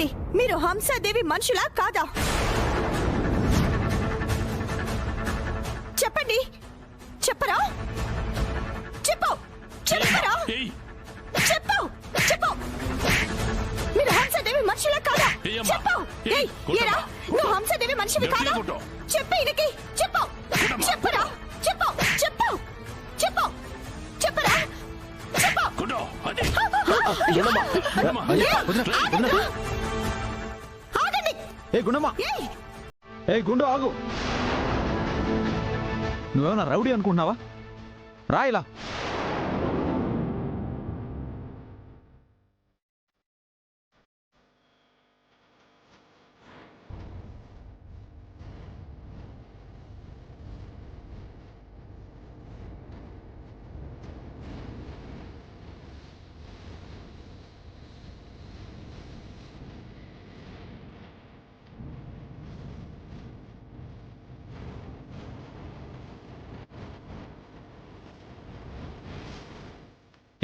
చెప్పండి, మీరు హంసాదేవి మనుషులా కాదా? చెప్పండి, చెప్పరా? చెప్పు, చెప్పరా? చెప్పు, చెప్పు. మీరు హంసాదేవి మనుషులా కాదా? చెప్పు. ఏరా, నువ్వు హంసాదేవి మనిషివి కాదా? చెప్పు, ఇనికి చెప్పు, చెప్పరా? చెప్పు, చెప్పు, చెప్పు, చెప్పరా? చెప్పు. ఆగండి. ఏ గుండమ్మా, ఏ గుండు ఆగు. నువ్వేమన్నా రౌడీ అనుకుంటున్నావా? రా ఇలా.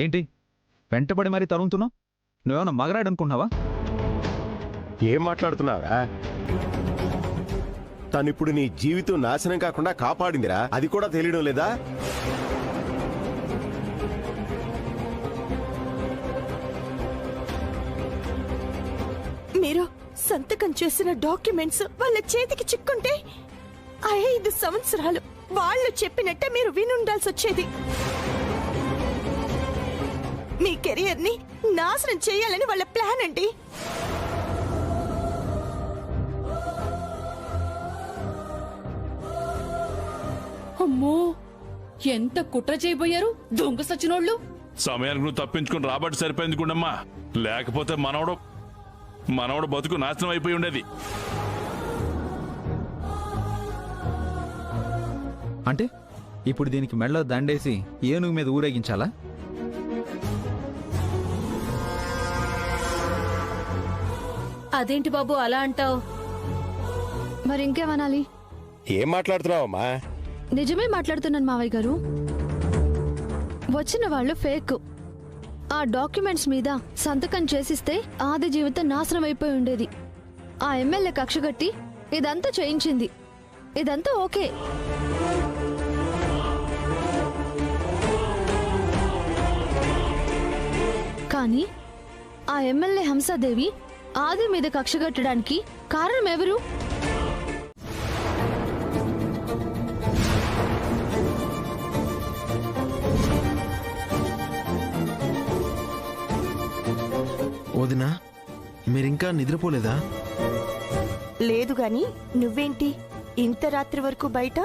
ఏంటి వెంటబడి మరీ తరుముతున్నావు? నువ్వేమన్నా మగరాడు అనుకుంటున్నావా? ఏం మాట్లాడుతున్నావా? తనిప్పుడు నీ జీవితం నాశనం కాకుండా కాపాడిందిరా, అది కూడా తెలియడం లేదా? మీరు సంతకం చేసిన డాక్యుమెంట్స్ వాళ్ళ చేతికి చిక్కుంటే 5 సంవత్సరాలు వాళ్ళు చెప్పినట్టే మీరు వినుండాల్సి వచ్చేది. మీ కెరియర్ ని నాశనం చేయాలని వాళ్ళ ప్లాన్ అండి. అమ్మో, ఎంత కుట్ర చేయబోయారు దొంగ సచ్చినోళ్ళు. సమయానికి నువ్వు తప్పించుకుని రాబట్టి సరిపోయింది గుండమ్మా, లేకపోతే మనవడు బతుకు నాశనం అయిపోయి ఉండేది. అంటే ఇప్పుడు దీనికి మెడలో దండేసి ఏనుగు మీద ఊరేగించాలా? అదేంటి బాబు అలా అంటావు? మరింకేమనాలి? ఏం మాట్లాడుతున్నావమ్మా? నిజమే మాట్లాడుతున్నాను మావయ్య గారు. వచ్చిన వాళ్ళు ఫేక్. ఆ డాక్యుమెంట్స్ మీద సంతకం చేసిస్తే ఆది జీవితం నాశనం అయిపోయి ఉండేది. ఆ ఎమ్మెల్యే కక్షగట్టి ఇదంతా చేయించింది. ఇదంతా ఓకే. కానీ ఆ ఎమ్మెల్యే హంసాదేవి ఆది మీద కక్షగట్టడానికి కారణం ఎవరు? వదినా, మీరింకా నిద్రపోలేదా? లేదు గాని నువ్వేంటి ఇంత రాత్రి వరకు బయట?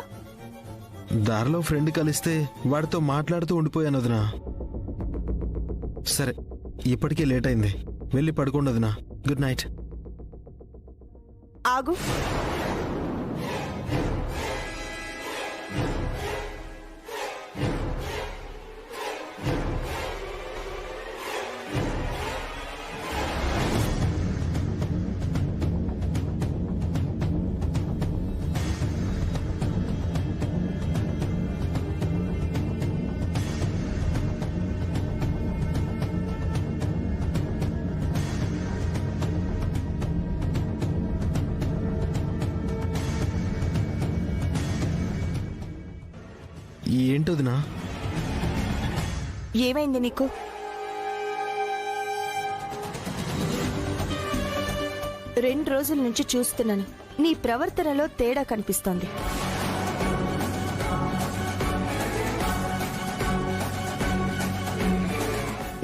దారిలో ఫ్రెండ్ కలిస్తే వాడితో మాట్లాడుతూ ఉండిపోయాను వదినా. సరే, ఇప్పటికే లేట్ అయింది, వెళ్ళి పడుకోండి వదినా. Good night. ఆగు. ఏంటొదినా? ఏమైంది నీకు? రెండు రోజుల నుంచి చూస్తున్నాను, నీ ప్రవర్తనలో తేడా కనిపిస్తోంది.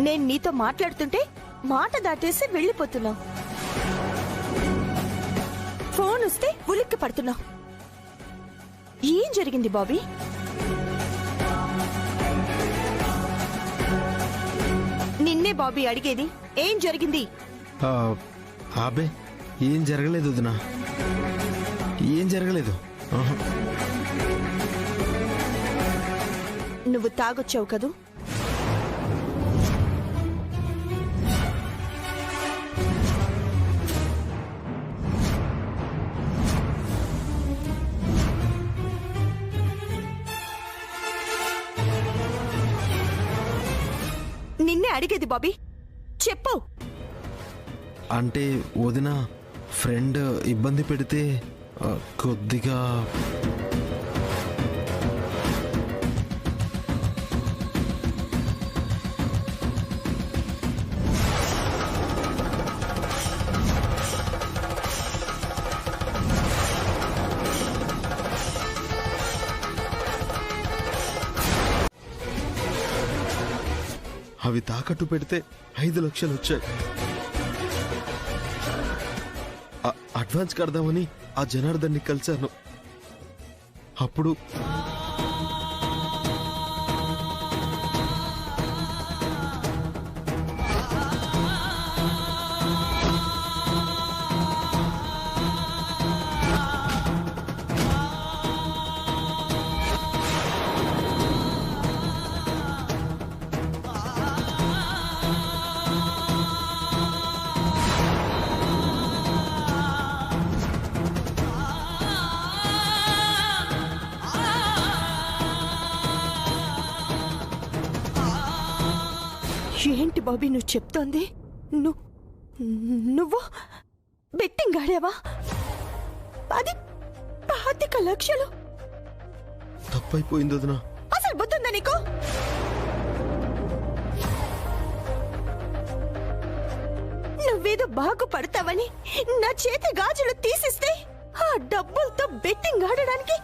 నేను నీతో మాట్లాడుతుంటే మాట దాటేసి వెళ్ళిపోతున్నావు. ఫోన్ వస్తే ఉలిక్కి పడుతున్నావు. ఏం జరిగింది బాబీ? నిన్నే బాబీ అడిగేది, ఏం జరిగింది? అబే, ఏం జరగలేదు వదినా, ఏం జరగలేదు. నువ్వు తాగొచ్చావు కదూ? నిన్నే అడిగేది బాబీ, చెప్పు. అంటే వదిన ఫ్రెండ్ ఇబ్బంది పెడితే కొద్దిగా అవి తాకట్టు పెడితే 5 లక్షలు వచ్చాయి. అడ్వాన్స్ కడదామని ఆ జనార్దన్ని కలిశాను. అప్పుడు ఏంటి బాబీ నువ్వు చెప్తోంది? నువ్వు బెట్టింగ్ ఆడావా? అది 25 లక్షలు. తప్పైపోయింది వదినా. అసలు బుద్ధుందా నీకు? నువ్వేదో బాగుపడతావని నా చేతి గాజులు తీసిస్తే ఆ డబ్బులతో బెట్టింగ్ ఆడడానికి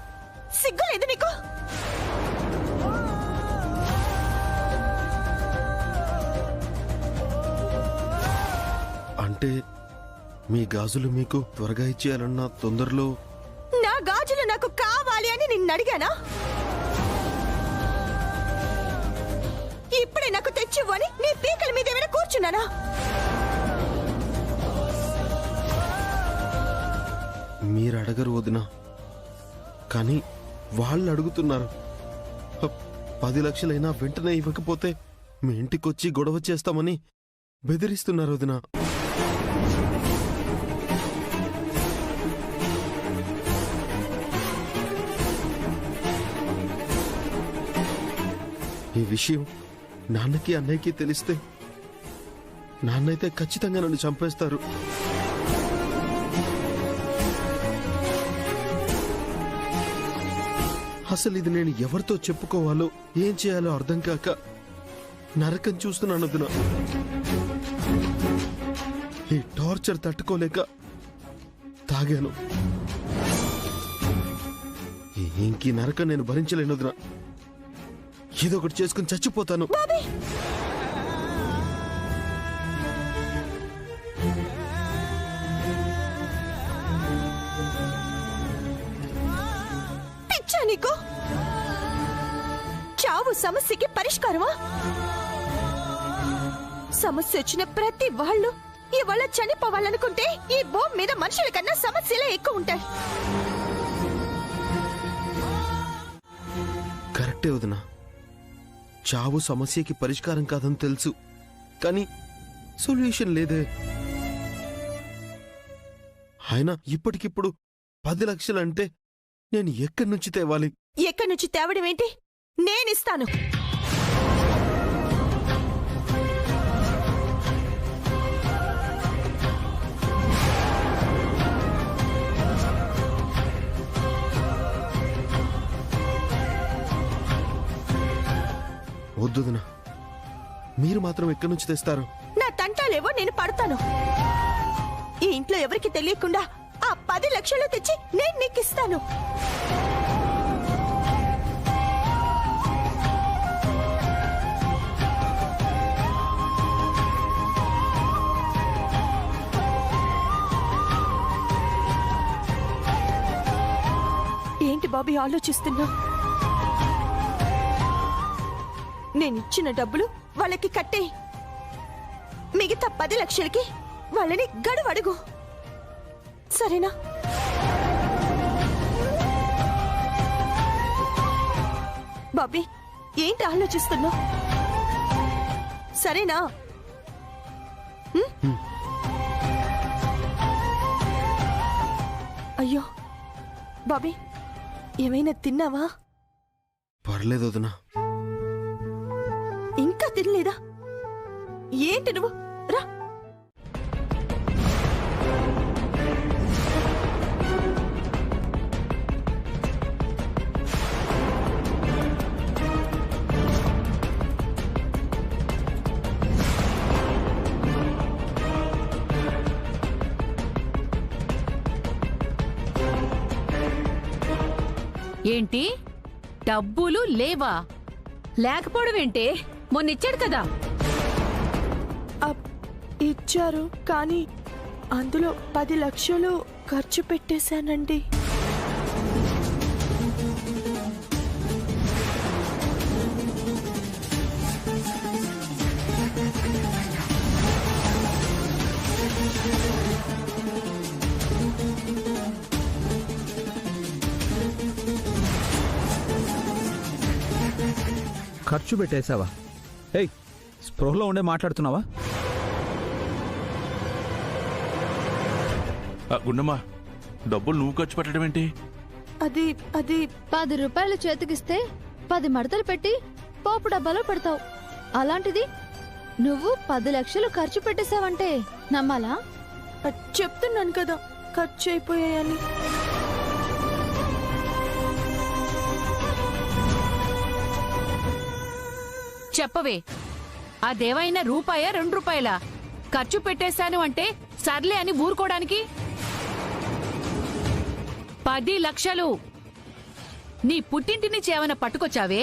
సిగ్గులేదు నీకు? అంటే మీ గాజులు మీకు త్వరగా ఇచ్చేయాలన్న తొందరలో నా గాజులు నాకు కావాలి అని నిన్ను అడిగానా? ఇప్పుడే నాకు తెచ్చివ్వని నీ పీకల మీద ఏమైనా కూర్చున్నానా? మీరు అడగరు వదినా, కానీ వాళ్ళు అడుగుతున్నారు. 10 లక్షలైనా వెంటనే ఇవ్వకపోతే మీ ఇంటికొచ్చి గొడవ చేస్తామని బెదిరిస్తున్నారు వదినా. ఈ విషయం నాన్నకి అన్నయ్యకి తెలిస్తే నాన్నైతే ఖచ్చితంగా నన్ను చంపేస్తారు. అసలు ఇది నేను ఎవరితో చెప్పుకోవాలో ఏం చేయాలో అర్థం కాక నరకం చూస్తున్నాను వదినా. ఈ టార్చర్ తట్టుకోలేక తాగాను. ఇంకీ నరకం నేను భరించలేను వదినా. ఏదో ఒకటి చేసుకుని చచ్చిపోతాను. పిచ్చా నీకు? చావు సమస్యకి పరిష్కారమా? సమస్య వచ్చిన ప్రతి వాళ్ళు ఇవాళ చనిపోవాలనుకుంటే ఈ భూమి మీద మనుషుల కన్నా సమస్యలే ఎక్కువ ఉంటాయి. కరెక్టే వదినా. చావు సమస్యకి పరిష్కారం కాదని తెలుసు, కానీ సొల్యూషన్ లేదే. అయినా ఇప్పటికిప్పుడు 10 లక్షలంటే నేను ఎక్కడి నుంచి తేవాలి? ఎక్కడి నుంచి తేవడం ఏంటి? నేనిస్తాను. వద్దుదినా, మీరు మాత్రం ఎక్కడి నుంచి తెస్తారు? నా తంటాలేవో నేను పడతాను. ఈ ఇంట్లో ఎవరికి తెలియకుండా ఆ 10 లక్షలు తెచ్చి నేను నీకిస్తాను. ఏంటి బాబీ ఆలోచిస్తున్నా? నేనిచ్చిన డబ్బులు వాళ్ళకి కట్టే, మిగతా 10 లక్షలకి వాళ్ళని గడువు అడుగు, సరేనా? బాబీ ఏంటి ఆలోచిస్తున్నావు? సరేనా? అయ్యో బాబీ, ఏమైనా తిన్నావా? పర్లేదు వదినా. ఇంకా తినలేదా? ఏంటి నువ్వు? రా. ఏంటి డబ్బులు లేవా? లేకపోవడం ఏంటే? మొన్నిచ్చాడు కదా. ఇచ్చారు, కానీ అందులో 10 లక్షలు ఖర్చు పెట్టేశానండి. ఖర్చు పెట్టేశావా? ఏయ్, స్పృహలో ఉండే మాట్లాడుతున్నావా? గుండమ్మా, డబ్బులు నువ్వు ఖర్చు పెట్టడం ఏంటి? అది 10 రూపాయలు చేతికిస్తే 10 మడతలు పెట్టి పోపు డబ్బాలో పెడతావు. అలాంటిది నువ్వు 10 లక్షలు ఖర్చు పెట్టేశావంటే నమ్మాలా? చెప్తున్నాను కదా ఖర్చు అయిపోయాయని. చెప్పవే, అదేవైనా రూపాయా 2 రూపాయలా? ఖర్చు పెట్టేశాను అంటే సర్లే అని ఊరుకోవడానికి? 10 లక్షలు నీ పుట్టింటి నుంచి ఏమైనా పట్టుకొచ్చావే?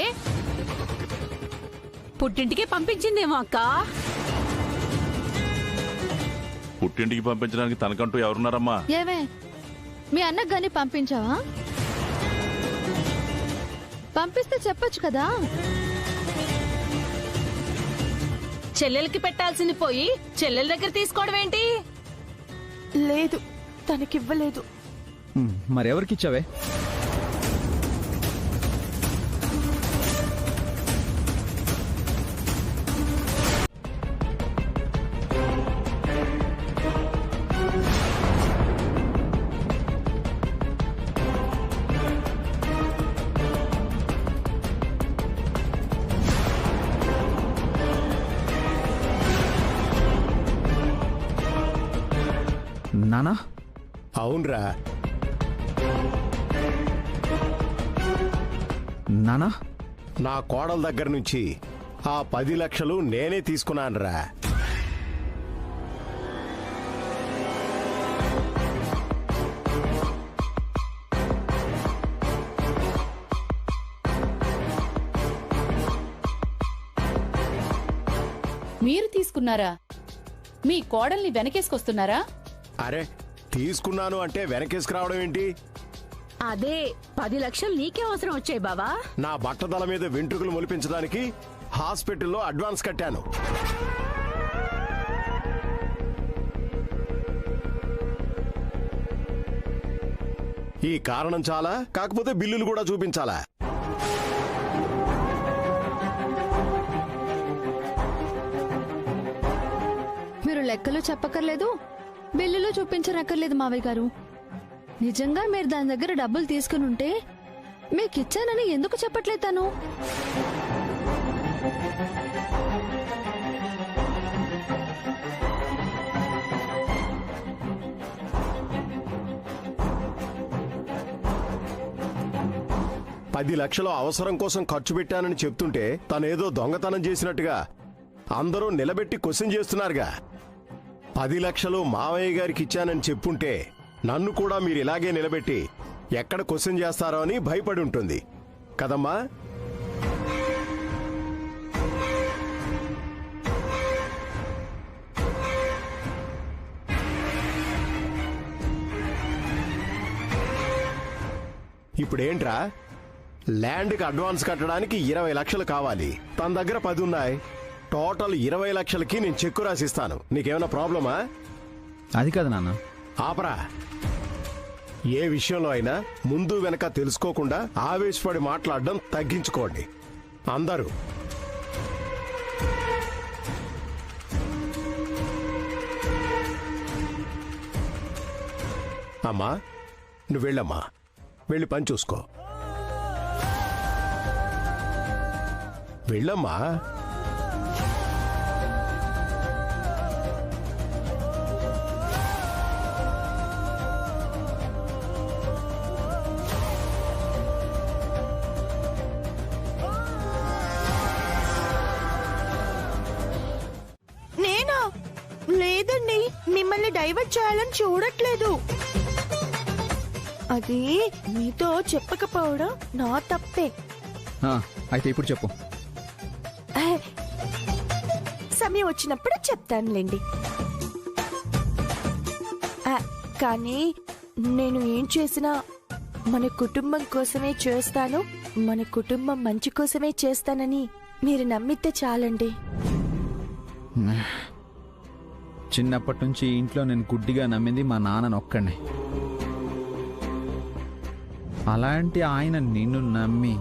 పుట్టింటికి పంపించిందేమో అక్క. పుట్టింటికి పంపించడానికి తనకంటూ ఎవరున్నారమ్మా? ఏమే, మీ అన్నకు గాని పంపించావా? పంపిస్తే చెప్పొచ్చు కదా. చెల్లెలకి పెట్టాల్సింది పోయి చెల్లెల దగ్గర తీసుకోవడం ఏంటి? లేదు, తనకివ్వలేదు. మరెవరికిచ్చావే? నానా? అవునరా. నానా, నా కోడల దగ్గర నుంచి ఆ 10 లక్షలు నేనే తీసుకున్నానురా. మీరు తీసుకున్నారా? మీ కోడల్ని వెనకేసుకొస్తున్నారా? అరే, తీసుకున్నాను అంటే వెనకేసుకురావడం ఏంటి? అదే 10 లక్షలు నీకే అవసరం వచ్చాయి బావా. నా బట్టతల మీద వెంట్రుకలు మొలిపించడానికి హాస్పిటల్లో అడ్వాన్స్ కట్టాను. ఈ కారణం చాలా, కాకపోతే బిల్లులు కూడా చూపించాలా? మీరు లెక్కలు చెప్పక్కర్లేదు, బిల్లులు చూపించనక్కర్లేదు మావయ్య గారు. నిజంగా మీరు దాని దగ్గర డబ్బులు తీసుకుని ఉంటే మీకిచ్చానని ఎందుకు చెప్పట్లేదు తను? పది లక్షలు అవసరం కోసం ఖర్చు పెట్టానని చెప్తుంటే తనేదో దొంగతనం చేసినట్టుగా అందరూ నిలబెట్టి క్వశ్చన్ చేస్తున్నారుగా. 10 లక్షలు మావయ్య గారికి ఇచ్చానని చెప్పుంటే నన్ను కూడా మీరు ఇలాగే నిలబెట్టి ఎక్కడ క్వశ్చన్ చేస్తారో అని భయపడి ఉంటుంది కదమ్మా. ఇప్పుడేంట్రా, ల్యాండ్కి అడ్వాన్స్ కట్టడానికి 20 లక్షలు కావాలి. తన దగ్గర 10 ఉన్నాయి. టోటల్ 20 లక్షలకి నేను చెక్కు రాసిస్తాను. నీకేమైనా ప్రాబ్లమా? అది కాదు నాన్న. ఆపరా. ఏ విషయంలో అయినా ముందు వెనక తెలుసుకోకుండా ఆవేశపడి మాట్లాడడం తగ్గించుకోండి అందరూ. అమ్మా, నువ్వు వెళ్ళమ్మా, వెళ్ళి పని చూసుకో. వెళ్ళమ్మా. నేనా? లేదండి, మిమ్మల్ని డైవర్ట్ చేయాలని చూడట్లేదు. అది మీతో చెప్పకపోవడం నా తప్పే. ఆ, అయితే ఇప్పుడు చెప్పు. ఆ, సమయం వచ్చినప్పుడు చెప్తానులేండి. ఆ, కానీ నేను ఏం చేసినా మన కుటుంబం కోసమే చేస్తాను, మన కుటుంబం మంచి కోసమే చేస్తానని మీరు నమ్మితే చాలండి. చిన్నప్పటి నుంచి ఈ ఇంట్లో నేను గుడ్డిగా నమ్మింది మా నాన్నని ఒక్కడినే. అలాంటి ఆయన నిన్ను నమ్మి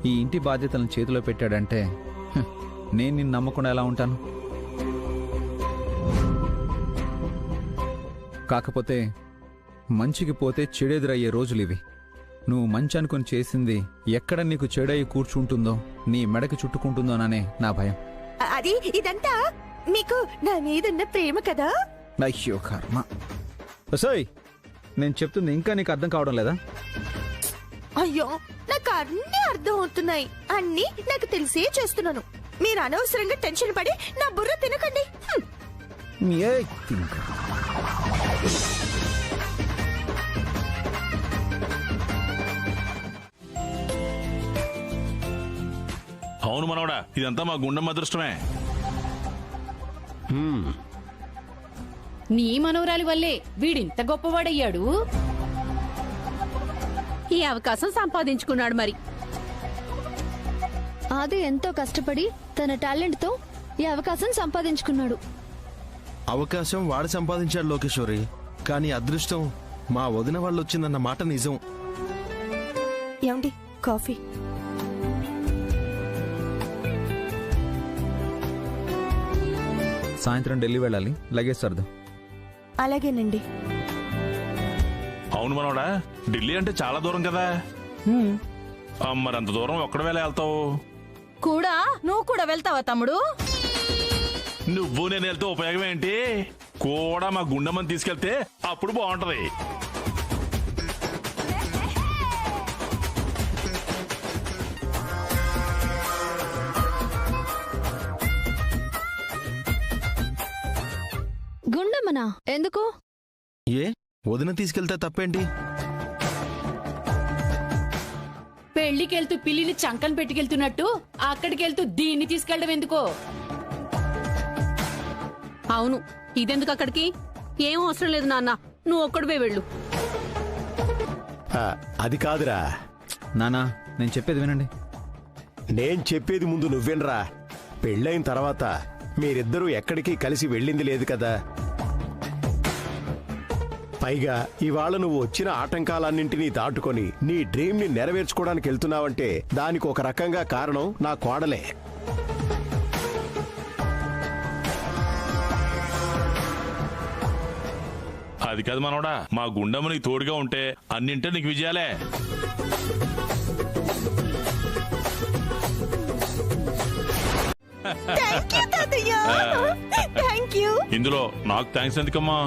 ఈ ఇంటి బాధ్యతలను చేతిలో పెట్టాడంటే నేను నిన్ను నమ్మకుండా ఎలా ఉంటాను? కాకపోతే మంచికి పోతే చెడెదురయ్యే రోజులు ఇవి. నువ్వు మంచి అనుకుని చేసింది ఎక్కడ నీకు చెడయి కూర్చుంటుందో, నీ మెడకి చుట్టుకుంటుందోననే నా భయం. అది ఇదంతా మీకు నా మీదున్న ప్రేమ కదా. అయ్యో కర్మ. సోయ్, నేను చెప్తుంది ఇంకా నీకు అర్థం కావడం లేదా? అయ్యో, నాకు అన్నీ అర్థం అవుతున్నాయి, అన్నీ నాకు తెలిసే చేస్తున్నాను. మీరు అనవసరంగా టెన్షన్ పడి నా బుర్ర తినకండి. ఏయ్, తింకా. అవును మనవడా, ఇదంతా మా గుండెం అదృష్టమే. నీ మనవరాలి వల్లే వీడింత గొప్పవాడయ్యాడు. ఈ అవకాశం సంపాదించుకున్నాడు. మరి ఆది ఎంతో కష్టపడి తన టాలెంట్ తో ఈ అవకాశం సంపాదించుకున్నాడు. అవకాశం వాడు సంపాదించాడు లోకేశ్వరి, కానీ అదృష్టం మా వదిన వాళ్ళు వచ్చిందన్న మాట నిజం. ఏమండి, కాఫీ? సాయంత్రం ఢిల్లీ వెళ్ళాలి, లగేజ్ సర్దు. అలాగేనండి. అవును మనవడా, ఢిల్లీ అంటే చాలా దూరం కదా. మరి అంత దూరం ఒక్కడవేళ వెళ్తావు? కూడా నువ్వు కూడా వెళ్తావా తమ్ముడు? నువ్వు నేను వెళ్తే ఉపయోగం ఏంటి? కూడా మా గుండెమ్మని తీసుకెళ్తే అప్పుడు బాగుంటది. గుండమ్మనా? ఎందుకు? ఏ వదిన తీసుకెళ్తే తప్పేంటి? పెళ్లికెళ్తూ పిల్లిని చంకన పెట్టుకెళ్తున్నట్టు అక్కడికెళ్తూ దీన్ని తీసుకెళ్ళడం ఎందుకో? అవును, ఇదెందుకు అక్కడికి? ఏం అవసరం లేదు నాన్న, నువ్వు ఒక్కడివే వెళ్ళు. అది కాదురా నానా, నేను చెప్పేది వినండి. నేను చెప్పేది ముందు నువ్వేనరా. పెళ్ళైన తర్వాత మీరిద్దరూ ఎక్కడికి కలిసి వెళ్ళింది లేదు కదా. పైగా ఇవాళ నువ్వు వచ్చిన ఆటంకాలన్నింటినీ దాటుకొని నీ డ్రీమ్ ని నెరవేర్చుకోవడానికి వెళ్తున్నావంటే దానికి ఒక రకంగా కారణం నా కోడలే. అది కాదు మనోడా, మా గుండెమ్మ నీకు తోడుగా ఉంటే అన్నింటే నీకు విజయాలే. ఇందులో నాకు థ్యాంక్స్ ఎందుకమ్మా?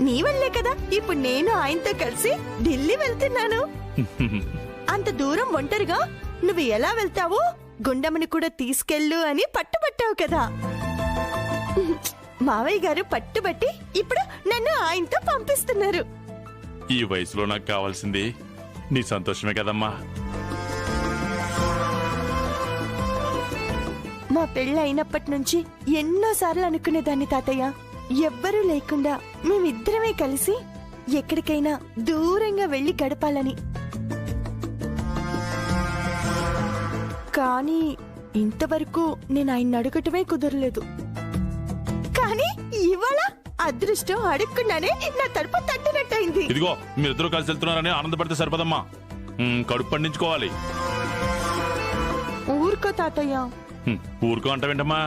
నీ వల్లే కదా ఇప్పుడు నేను ఆయనతో కలిసి ఢిల్లీ వెళ్తున్నాను. అంత దూరం ఒంటరిగా నువ్వు ఎలా వెళ్తావు? గుండమ్మని కూడా తీసుకెళ్ళు అని పట్టుబట్టావు కదా. మావయ్య గారు పట్టుబట్టి ఇప్పుడు నన్ను ఆయనతో పంపిస్తున్నారు. ఈ వయసులో నాకు కావాల్సింది నీ సంతోషమే కదమ్మా. మా పెళ్ళి అయినప్పటి నుంచి ఎన్నోసార్లు అనుకునేదాన్ని తాతయ్య, ఎవ్వరూ లేకుండా మేమిద్దరమే కలిసి ఎక్కడికైనా దూరంగా వెళ్లి గడపాలని. కానీ ఇంతవరకు నేను ఆయన్ని అడగటమే కుదరలేదు. కానీ ఇవాళ అదృష్టం అడుక్కున్నానే నా తలుపు తట్టినట్టయింది. ఇదిగో మీరిద్దరూ కలిసి వెళ్తున్నారని ఆనందపడితే సరిపదమ్మా, కడుపు పండించుకోవాలి. ఊరుకో తాతయ్య. ఊరుకో అంటావేంటమ్మా?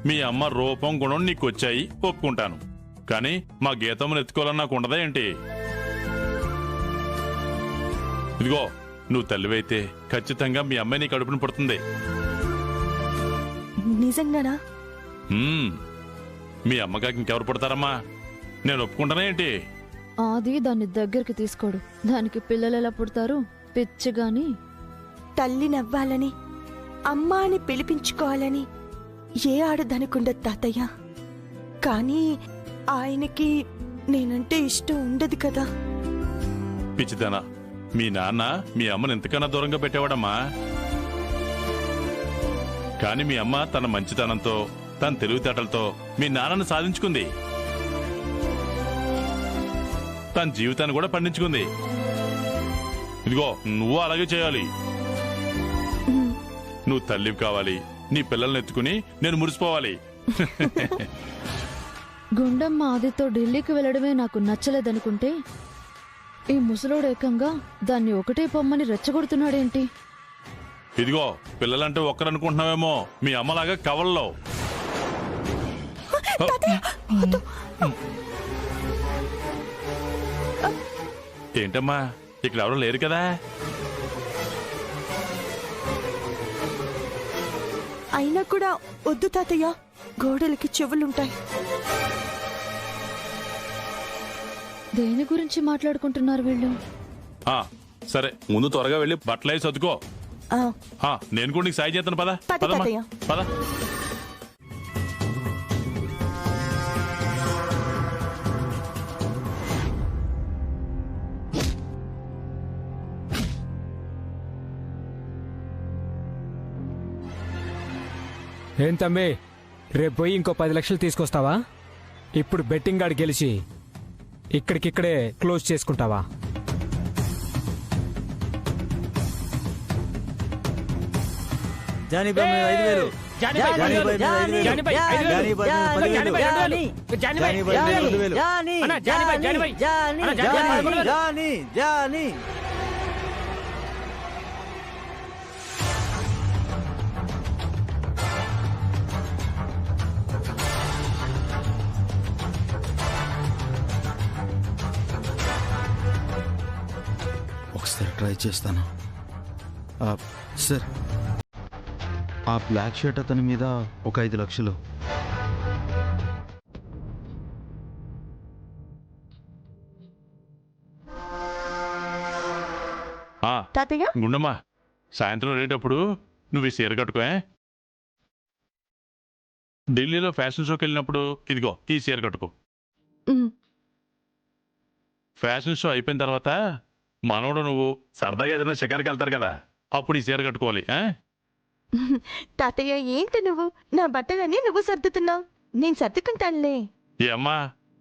మీ అమ్మ రూపం గుణం నీకు వచ్చాయి, ఒప్పుకుంటాను. కానీ మా గీతమ్మను ఎత్తుకోవాలని నాకు ఉండదా ఏంటి? ఇదిగో నువ్వు తల్లివైతే ఖచ్చితంగా మీ అమ్మాయి నీ కడుపుని పుడుతుంది. నిజంగానా? మీ అమ్మగారికి ఇంకెవరు పుడతారమ్మా? నేను ఒప్పుకుంటానా ఏంటి? ఆది దాన్ని దగ్గరికి తీసుకోడు. దానికి పిల్లలు ఎలా పుడతారు? పిచ్చిగాని. తల్లి నవ్వాలని, అమ్మా అని పిలిపించుకోవాలని ఏ ఆడదనుకుండదు తాతయ్య. కానీ ఆయనకి నేనంటే ఇష్టం ఉండదు కదా. పిచ్చిదానా, మీ నాన్న మీ అమ్మని ఎంతకన్నా దూరంగా పెట్టేవాడమ్మా. కాని మీ అమ్మ తన మంచితనంతో, తన తెలివితేటలతో మీ నాన్నను సాధించుకుంది. తన జీవితాన్ని కూడా పండించుకుంది. ఇదిగో నువ్వు అలాగే చేయాలి. నువ్వు తల్లివి కావాలి, నీ పిల్లల్ని ఎత్తుకుని నేను మురిసిపోవాలి. గుండమ్మ ఆదితో ఢిల్లీకి వెళ్ళడమే నాకు నచ్చలేదనుకుంటే ఈ ముసలోడు ఏకంగా దాన్ని ఒకటే పొమ్మని రెచ్చగొడుతున్నాడేంటి? ఇదిగో పిల్లలంటే ఒక్కరనుకుంటున్నావేమో, మీ అమ్మలాగా కవల్లో. ఏంటమ్మా, ఇక్కడ ఎవరు లేరు కదా? అయినా కూడా వద్దు తాతయ్య, గోడలకి చెవులుంటాయి. దేని గురించి మాట్లాడుకుంటున్నారు వీళ్ళు? సరే, ముందు త్వరగా వెళ్ళి బట్టలు వేసి చదువుకో. ఆ, నేను కూడా నీకు సాయం చేస్తాను. పద పద పదమ్మా, తాతయ్య. పద. ఏం తమ్మి, రేపు పోయి ఇంకో 10 లక్షలు తీసుకొస్తావా? ఇప్పుడు బెట్టింగ్ గాడు గెలిచి ఇక్కడికిక్కడే క్లోజ్ చేసుకుంటావా? ఒకసారి ట్రై చేస్తాను. సార్, ఆ బ్లాక్ షర్ట్ అతని మీద ఒక 5 లక్షలు. తాతయ్య గుండమ్మా, సాయంత్రం వెళ్ళేటప్పుడు నువ్వు ఈ చీర కట్టుకో. ఢిల్లీలో ఫ్యాషన్ షోకి వెళ్ళినప్పుడు ఇదిగో ఈ చీర కట్టుకో. ఫ్యాషన్ షో అయిపోయిన తర్వాత మనోడు నువ్వు సరదాగా ఏదైనా షికారుకి వెళ్తారు కదా, అప్పుడు ఈ చీర కట్టుకోవాలి. తాతయ్య ఏంటి నువ్వు నా బట్టలన్నీ నువ్వు సర్దుతున్నావు? నేను సర్దుకుంటానులే. ఏ అమ్మా,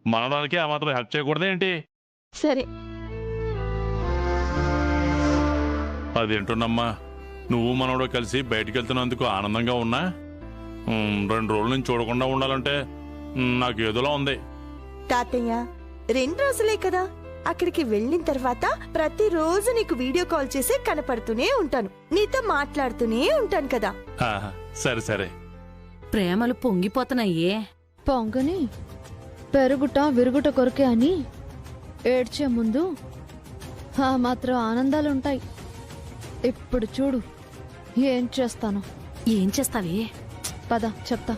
మనడానికి ఆ మాత్రం హెల్ప్ చేయకూడదేంటి? సరే. అదేంటున్నమ్మా, నువ్వు మనోడు కలిసి బయటికి వెళ్తున్నందుకు ఆనందంగా ఉన్నా 2 రోజుల నుంచి చూడకుండా ఉండాలంటే నాకు ఏదోలా ఉంది. తాతయ్య 2 రోజులే కదా, అక్కడికి వెళ్ళిన తర్వాత ప్రతిరోజు నీకు వీడియో కాల్ చేసి కనపడుతూనే ఉంటాను, నీతో మాట్లాడుతూనే ఉంటాను కదా. సరే సరే. ప్రేమలు పొంగిపోతున్నాయే. పొంగని పెరుగుట విరుగుట కొరకే అని ఏడ్చే ముందు ఆ మాత్రం ఆనందాలుంటాయి. ఇప్పుడు చూడు ఏం చేస్తాను. ఏం చేస్తావే? పద చెప్తా.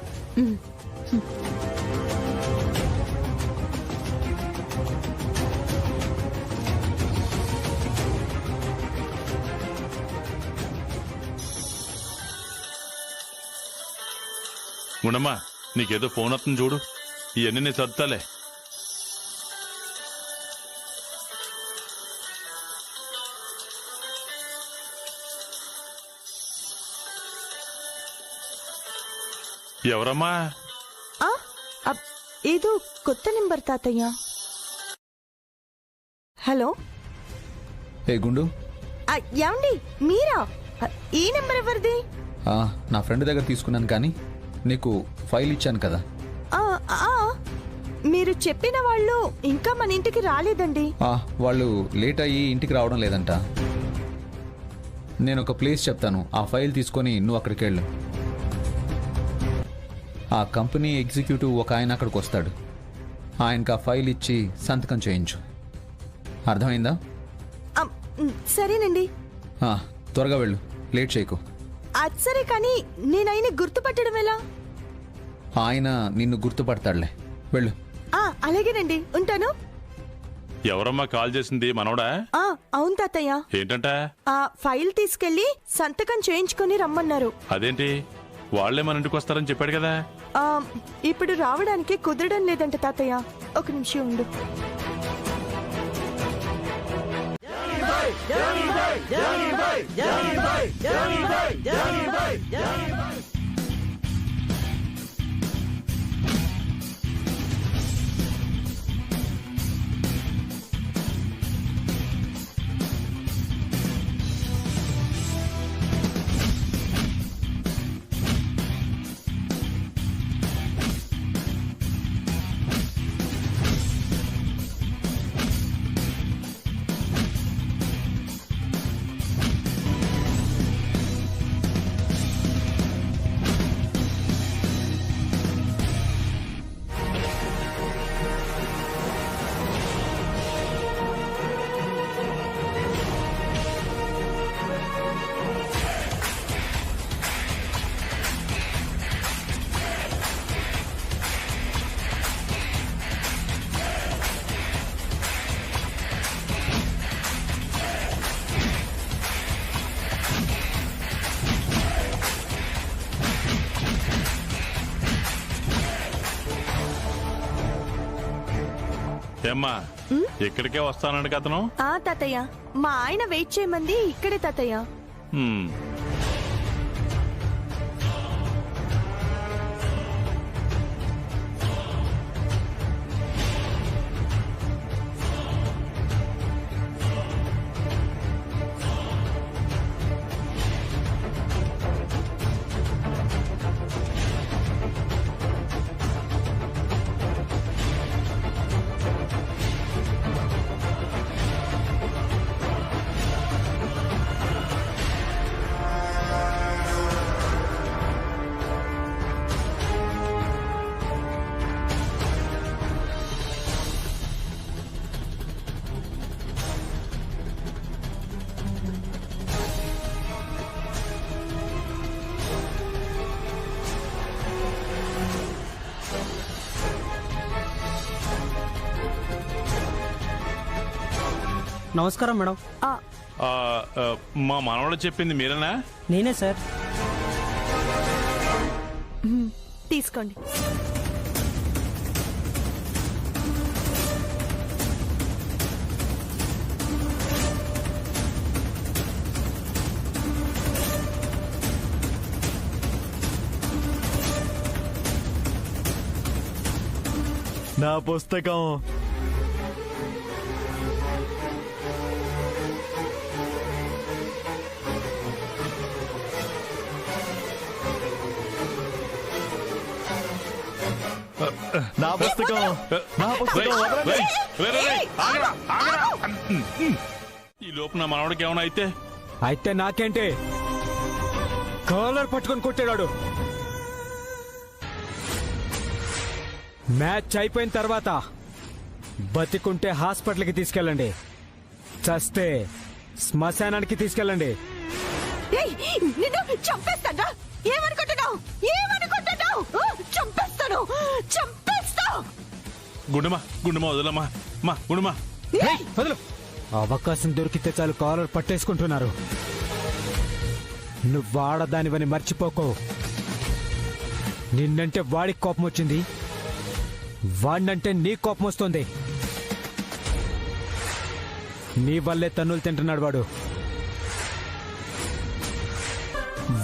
గుండమ్మా, నీకేదో ఫోన్ వస్తుంది చూడు, ఇవన్నీ నేను చదువుతాలే. ఎవరమ్మా? ఏదో కొత్త నెంబర్ తాతయ్య. హలో. ఏ గుండు, ఏమండి మీరా? ఈ నెంబర్ ఎవరిది? నా ఫ్రెండ్ దగ్గర తీసుకున్నాను, కానీ నీకు ఫైల్ ఇచ్చాను కదా. మీరు చెప్పిన వాళ్ళు ఇంకా మన ఇంటికి రాలేదండి. వాళ్ళు లేట్ అయ్యి ఇంటికి రావడం లేదంట. నేను ఒక ప్లేస్ చెప్తాను, ఆ ఫైల్ తీసుకొని నువ్వు అక్కడికి వెళ్ళు. ఆ కంపెనీ ఎగ్జిక్యూటివ్ ఒక ఆయన అక్కడికి వస్తాడు, ఆయనకు ఆ ఫైల్ ఇచ్చి సంతకం చేయించు. అర్థమైందా? సరేనండి. త్వరగా వెళ్ళు, లేట్ చేయకు. అది సరే, కానీ నేను ఆయన గుర్తుపట్టడం ఎలా? ఆయన నిన్ను గుర్తుపడతాడులే, వెళ్ళు. అలాగేనండి, ఉంటాను. ఎవరమ్మా కాల్ చేసింది? మనోడా? అవును తాతయ్య. ఏంటంట? ఆ ఫైల్ తీసుకెళ్లి సంతకం చేయించుకొని రమ్మన్నారు. అదేంటి, వాళ్లే మన ఇంటికి వస్తారని చెప్పాడు కదా. ఇప్పుడు రావడానికి కుదరడం లేదంట తాతయ్య. ఒక నిమిషం ఉండు. ఏమ్మా ఇక్కడికే వస్తానండి అతను. ఆ తాతయ్య, మా ఆయన వెయిట్ చేయమంది ఇక్కడే తాతయ్య. హ్మ్. నమస్కారం మేడం. ఆ, ఆ, ఆ, మా మనవడు చెప్పింది మీరేనా? నేనే సార్. తీసుకోండి. నా పుస్తకం. నా పుస్తకం. నా పుస్తకం వదలండి. ఆగరా. ఈ లోపు నా మనవడికి ఏమైనా అయితే అయితే నాకేంటి? కాలర్ పట్టుకొని కొట్టాడు. మ్యాచ్ అయిపోయిన తర్వాత బతికుంటే హాస్పిటల్కి తీసుకెళ్ళండి, చస్తే శ్మశానానికి తీసుకెళ్ళండి. ఏయ్, నిన్ను చంపేస్తాడా? ఏమనుకుంటున్నావు? చంపేస్తాను, చంపేస్తా. గుండెమా వదలమ్మా. మా గుండెమా. వదలు. అవకాశం దొరికితే చాలు కాలర్ పట్టేసుకుంటున్నారు. నువ్వు ఆడదానివని మర్చిపోకో. నిన్నంటే వాడికి కోపం వచ్చింది, వాడినంటే నీ కోపం వస్తుంది. నీ వల్లే తన్నులు తింటున్నాడు వాడు.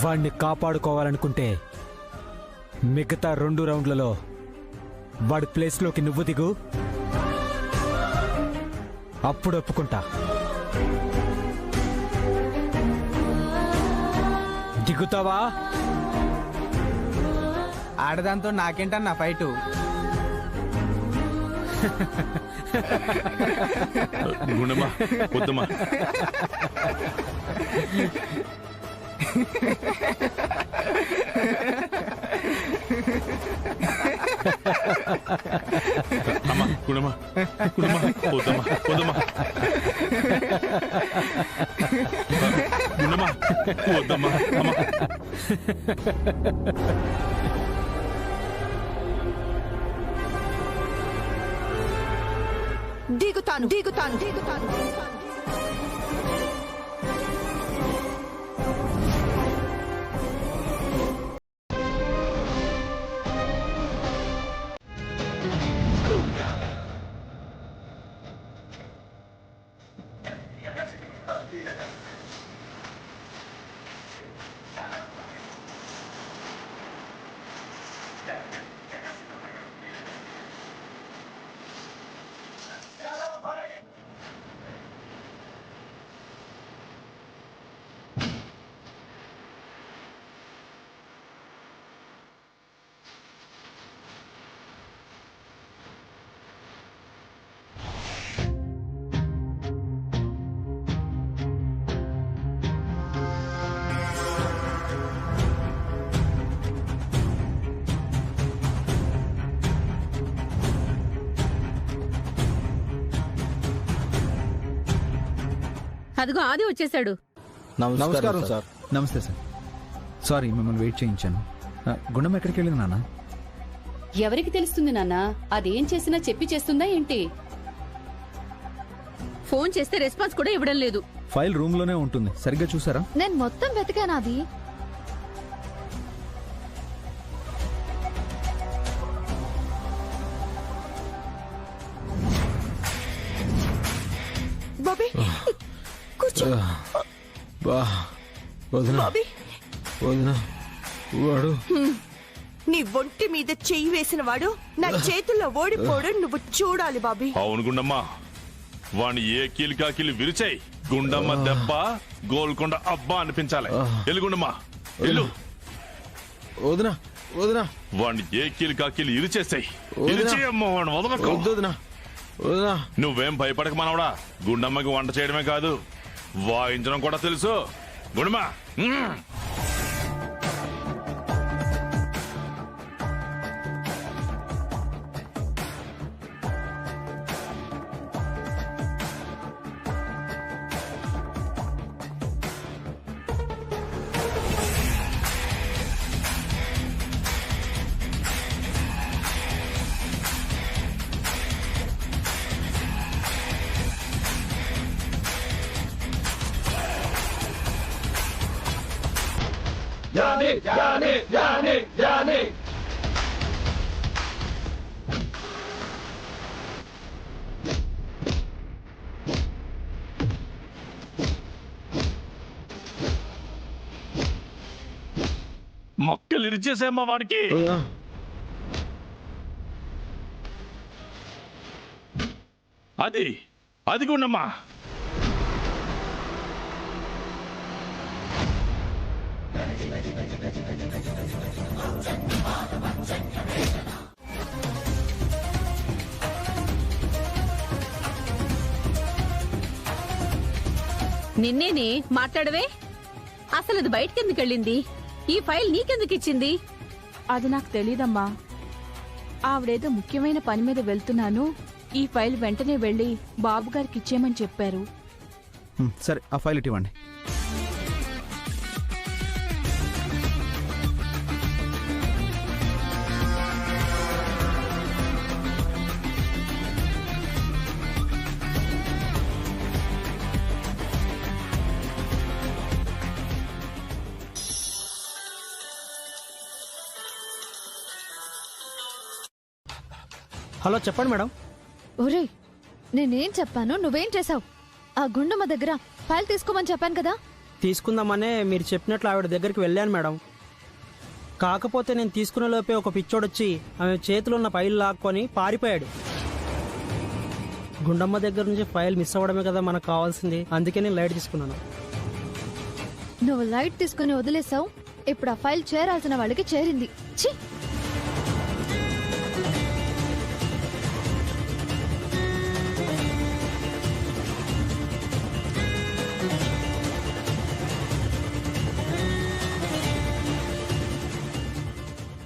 వాణ్ణి కాపాడుకోవాలనుకుంటే మిగతా 2 రౌండ్లలో వాడి ప్లేస్లోకి నువ్వు దిగు, అప్పుడు ఒప్పుకుంటా. దిగుతావా? ఆడదాంతో నాకేంటన్నా ఫైటు? గుండెమా వద్దమ్మా. అమ్మా గుండెమా వద్దమ్మా. గుండెమా వద్దమ్మా. అమ్మా దిగుతాను. అదిగో ఆది వచ్చేసాడు. నమస్కారం సార్. నమస్తే సార్. సారీ మిమ్మల్ని వెయిట్ చేయించాను. గుండమ్మ ఎక్కడికి వెళ్ళింది నాన్న? ఎవరికి తెలుస్తుంది నాన్న? అదేం చేసినా చెప్పి చేస్తుందా ఏంటి? ఫోన్ చేస్తే రెస్పాన్స్ కూడా ఇవ్వడం లేదు. ఫైల్ రూమ్ లోనే ఉంటుంది, సరిగ్గా చూసారా? నేను మొత్తం వెతికాను అది. బాబీ కూర్చో. బాబీ వాడు నీ ఒంటి మీద చెయ్యి వేసిన వాడు నా చేతుల్లో ఓడిపోవడం నువ్వు చూడాలి బాబీ. అవును గుండమ్మ, వాణ్ణి ఏ కీలు విరిచాయి. గుండమ్మ దెబ్బ గోల్కొండ అబ్బా అనిపించాలి. ఎల్లు గుండమ్మ ఎల్లు. వదినా వదినా వాణ్ణి ఏ కీలు ఇరిచేసాయి. ఇరిచేయమ్మ వాడిని వదలకు. వదినా వదినా. నువ్వేం భయపడక మనవడా. గుండమ్మకి వంట చేయడమే కాదు, వాయించడం కూడా తెలుసు. గుండమ్మ మొక్కలు ఇరిచేసేమ్మా వాడికి. అది అది గుండమ్మా. నిన్నేనే మాట్లాడవే. అసలు అది బయటకెందుకు వెళ్ళింది? ఈ ఫైల్ నీకెందుకు ఇచ్చింది? అది నాకు తెలీదమ్మా. ఆవిడేదో ముఖ్యమైన పని మీద వెళ్తున్నాను, ఈ ఫైల్ వెంటనే వెళ్ళి బాబు గారికి ఇచ్చేయమని చెప్పారు. సరే, ఆ ఫైల్ ఇవ్వండి. హలో చెప్పండి మేడం. ఒరే, నేనేం చెప్పాను, నువ్వేం చేసావు? ఆ గుండమ్మ దగ్గర ఫైల్ తీసుకోమని చెప్పాను కదా. తీసుకుందామనే మీరు చెప్పినట్లు ఆవిడ దగ్గరికి వెళ్ళాను మేడం. కాకపోతే నేను తీసుకునే లోపే ఒక పిచ్చోడొచ్చి ఆమె చేతిలో ఉన్న ఫైల్ లాక్కొని పారిపోయాడు. గుండమ్మ దగ్గర నుంచి ఫైల్ మిస్ అవ్వడమే కదా మనకు కావాల్సింది, అందుకే నేను లైట్ తీసుకున్నాను. నువ్వు లైట్ తీసుకుని వదిలేసావు, ఇప్పుడు ఆ ఫైల్ చేరాల్సిన వాళ్ళకి చేరింది. ఛీ!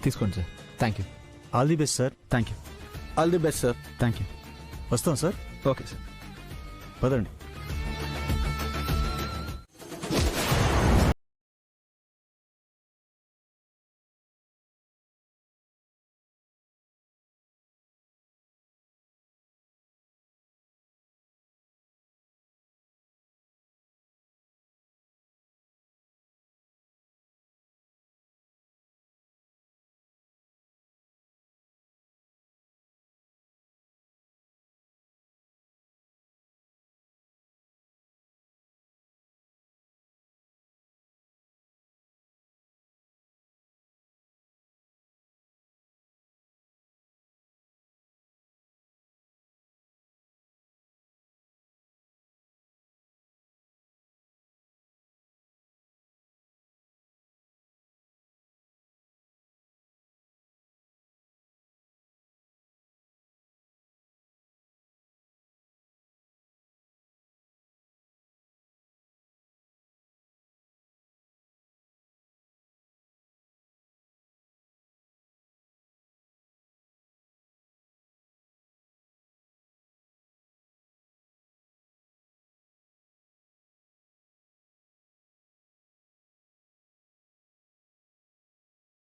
తీసుకోండి sir. Thank you. All the best sir. Thank you. All the best sir. Thank you. వస్తాం సార్. Okay sir. పదండి.